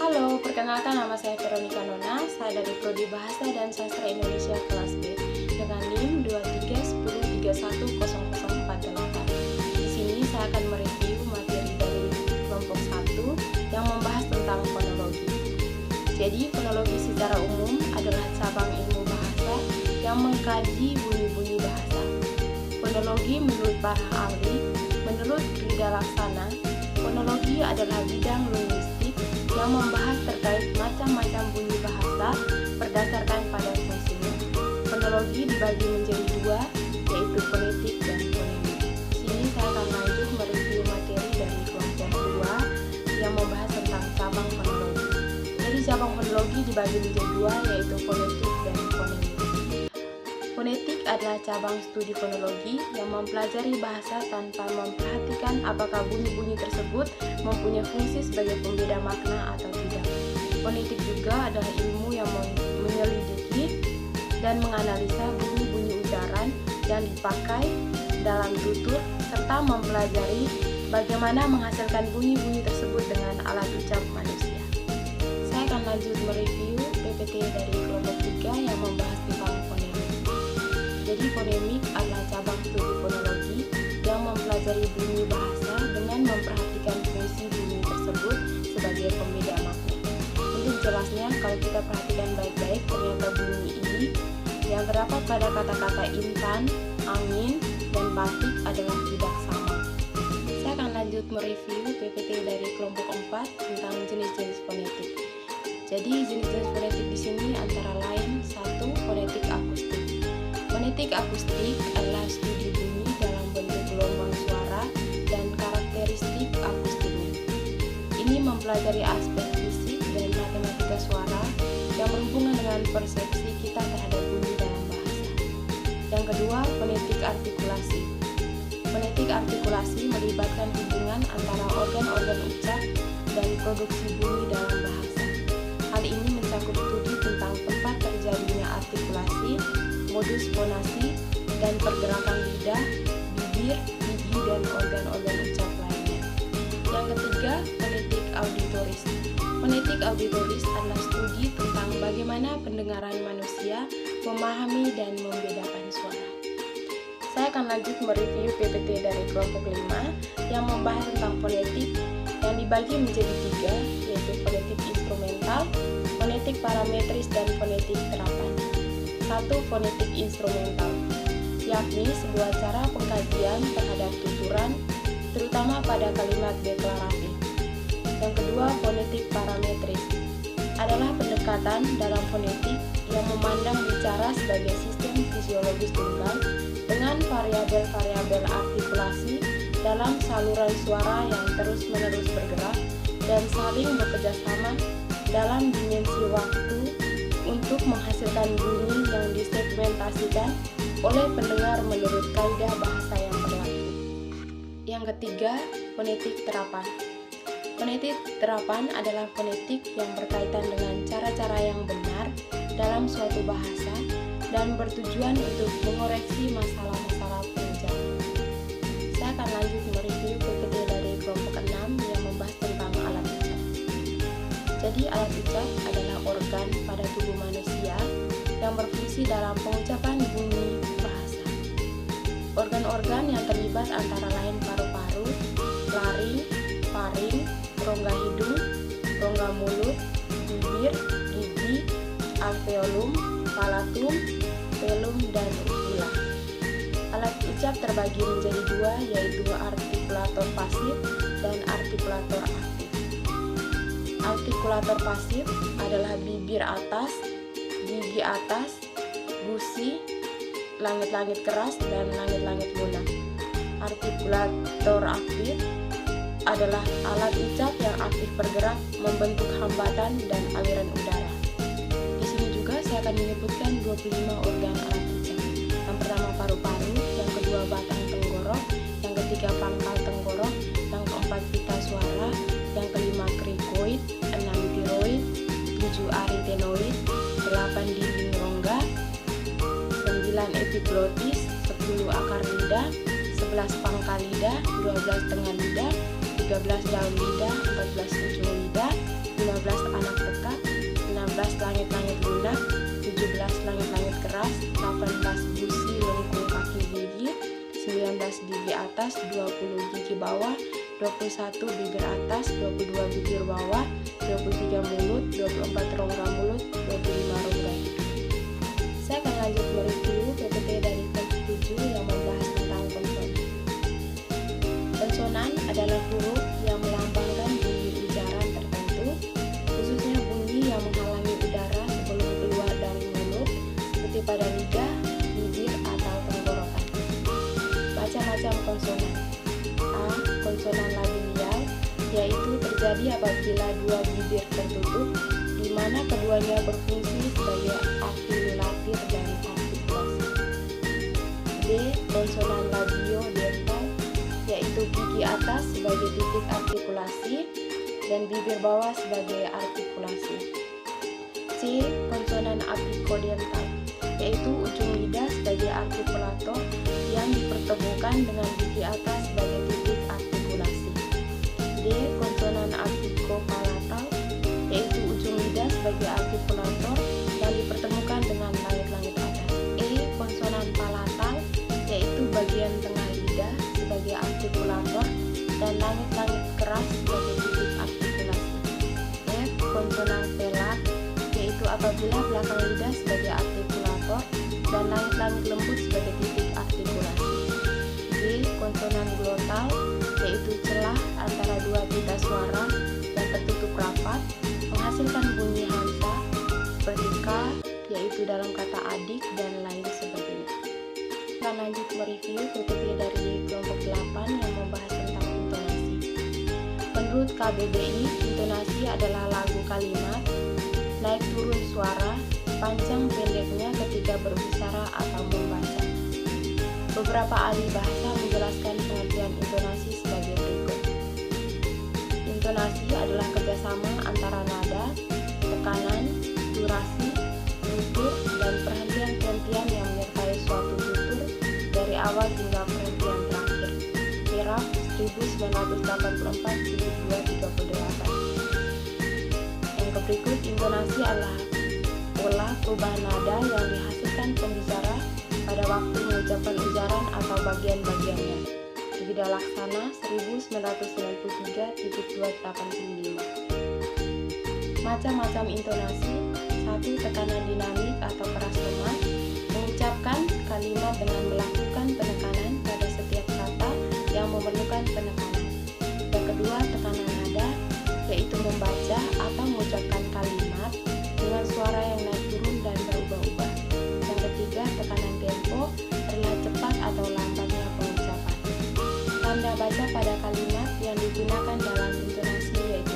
Halo, perkenalkan nama saya Veronica Nona, saya dari Prodi Bahasa dan Sastra Indonesia kelas B dengan NIM 2310310048. Di sini saya akan mereview materi dari kelompok 1 yang membahas tentang fonologi. Jadi, fonologi secara umum adalah cabang ilmu bahasa yang mengkaji bunyi-bunyi bahasa. Fonologi menurut para ahli, menurut Rida Laksana, fonologi adalah bidang linguistik yang membahas terkait macam-macam bunyi bahasa berdasarkan pada fungsinya. Fonologi dibagi menjadi dua, yaitu fonetik dan fonemik. Sini saya akan lanjut mereview materi dari kelompok 2 yang membahas tentang cabang fonologi. Jadi cabang fonologi dibagi menjadi dua, yaitu fonetik dan fonemik. Fonetik adalah cabang studi fonologi yang mempelajari bahasa tanpa memperhatikan apakah bunyi-bunyi tersebut mempunyai fungsi sebagai pembeda makna atau tidak. Fonetik juga adalah ilmu yang menyelidiki dan menganalisa bunyi-bunyi ucaran yang dipakai dalam tutur serta mempelajari bagaimana menghasilkan bunyi-bunyi tersebut dengan alat ucap manusia. Saya akan lanjut mereview PPT dari kelompok 3 yang membahas tentang fonemik. Jadi fonemik adalah cabang studi fonologi yang mempelajari bunyi bahasa dengan memperhatikan fungsi bunyi tersebut sebagai pembeda makna. Untuk jelasnya, kalau kita perhatikan baik-baik, ternyata bunyi ini yang terdapat pada kata-kata intan, angin, dan batik adalah tidak sama. Saya akan lanjut mereview PPT dari kelompok 4 tentang jenis-jenis fonetik. Jadi jenis-jenis fonetik di sini antara lain 1. Fonetik akustik. Fonetik akustik adalah studi bunyi dalam bentuk gelombang suara dan karakteristik akustiknya. Ini mempelajari aspek fisik dan matematika suara yang berhubungan dengan persepsi kita terhadap bunyi dalam bahasa. Yang kedua, fonetik artikulasi. Fonetik artikulasi melibatkan hubungan antara organ-organ ucap dan produksi bunyi dalam bahasa. Hal ini mencakup studi tentang tempat terjadinya artikulasi, modus fonasi, dan pergerakan lidah, bibir, gigi, dan organ-organ ucap lainnya. Yang ketiga, fonetik auditoris. Fonetik auditoris adalah studi tentang bagaimana pendengaran manusia memahami dan membedakan suara. Saya akan lanjut mereview PPT dari kelompok 5 yang membahas tentang fonetik yang dibagi menjadi 3, yaitu fonetik instrumental, fonetik parametris, dan fonetik terapan. 1. Fonetik instrumental, yakni sebuah cara pengkajian terhadap tuturan, terutama pada kalimat deklarasi. Yang kedua, fonetik parametris, adalah pendekatan dalam fonetik yang memandang bicara sebagai sistem fisiologis tunggal dengan variabel-variabel artikulasi dalam saluran suara yang terus-menerus bergerak dan saling bekerjasama dalam dimensi waktu untuk menghasilkan bunyi yang disegmentasikan oleh pendengar menurut kaidah bahasa yang berlaku. Yang ketiga, fonetik terapan. Fonetik terapan adalah fonetik yang berkaitan dengan cara-cara yang benar dalam suatu bahasa dan bertujuan untuk mengoreksi masalah-masalah pengucapan. Saya akan lanjut mereview PPT dari kelompok 6 yang membahas tentang alat ucap. Jadi alat ucap adalah organ pada tubuh manusia yang berfungsi dalam pengucapan bunyi bahasa. Organ-organ yang terlibat antara lain paru-paru, laring, faring, rongga hidung, rongga mulut, bibir, gigi, alveolum, palatum, velum, dan uvula. Alat ucap terbagi menjadi dua, yaitu artikulator pasif dan artikulator aktif. Artikulator pasif adalah bibir atas, gigi atas, gusi, langit-langit keras, dan langit-langit lunak. Artikulator aktif adalah alat ucap yang aktif bergerak membentuk hambatan dan aliran udara. Di sini juga saya akan menyebutkan 25 organ alat ucap. Yang pertama paru-paru, yang kedua batang tenggorok, yang ketiga pangkal tenggorok, yang keempat pita suara, yang kelima krikoid, 6 tiroid, 7 arytenoid, 8 dinding rongga, 9 epiglotis, 10 akar lidah, 11 pangkal lidah, 12 tengah lidah, 13 dalam lidah, 14 ujung lidah, 15 anak gigi atas, 20 gigi bawah, 21 bibir atas, 22 bibir bawah, 23 mulut, 24 rongga mulut, 25 rongga hidung. Saya akan lanjut mereview PPT dari teks 7 yang membahas tentang konsonan. Konsonan adalah huruf yang melambangkan bunyi ujaran tertentu, khususnya bunyi yang menghalangi udara sebelum keluar dari mulut, seperti pada lidah, bibir, atau tenggorokan. Macam-macam konsonan. A. Konsonan labilial, yaitu terjadi apabila dua bibir tertutup, di mana keduanya berfungsi sebagai artikulator dan artikulasi. B. Konsonan labiodental, yaitu gigi atas sebagai titik artikulasi dan bibir bawah sebagai artikulasi. C. Konsonan apikodental, yaitu ujung lidah sebagai artikulator yang dipertemukan dengan gigi atas sebagai titik artikulasi. D. Konsonan apikopalatal, yaitu ujung lidah sebagai artikulator yang dipertemukan dengan langit-langit atas. E. Konsonan palatal, yaitu bagian tengah lidah sebagai artikulator dan langit-langit keras sebagai titik artikulasi. F. Konsonan velar, yaitu apabila belakang lidah sebagai artikulator dan langit-langit lembut sebagai titik artikulasi. G. Konsonan glotal, yaitu celah antara dua pita suara yang tertutup rapat, menghasilkan bunyi hanta, seperti K, yaitu dalam kata adik, dan lain sebagainya. Kita lanjut mereview PPT dari kelompok 8 yang membahas tentang intonasi. Menurut KBBI, intonasi adalah lagu kalimat, naik turun suara, panjang pendeknya ketika berbicara atau membaca. Beberapa ahli bahasa menjelaskan pengertian intonasi sebagai berikut. Intonasi adalah kerjasama antara nada, tekanan, durasi, tutur, dan perhentian-perhentian yang menyertai suatu tutur dari awal hingga perhentian terakhir. Miraf 1984-238. Yang berikut, intonasi adalah pola perubahan nada yang dihasilkan pembicara pada waktu mengucapkan ujaran atau bagian-bagiannya. Tribida Laksana 1993-285. Macam-macam intonasi. 1. Tekanan dinamik atau keras lemah, mengucapkan kalimat dengan melakukan penekanan pada setiap kata yang memerlukan penekanan. Yang kedua, tekanan nada, yaitu membaca atau mengucapkan kalimat dengan suara yang naik turun dan berubah-ubah. Yang ketiga, tekanan tempo adalah cepat atau lambatnya pengucapan. Tanda baca pada kalimat yang digunakan dalam intonasi yaitu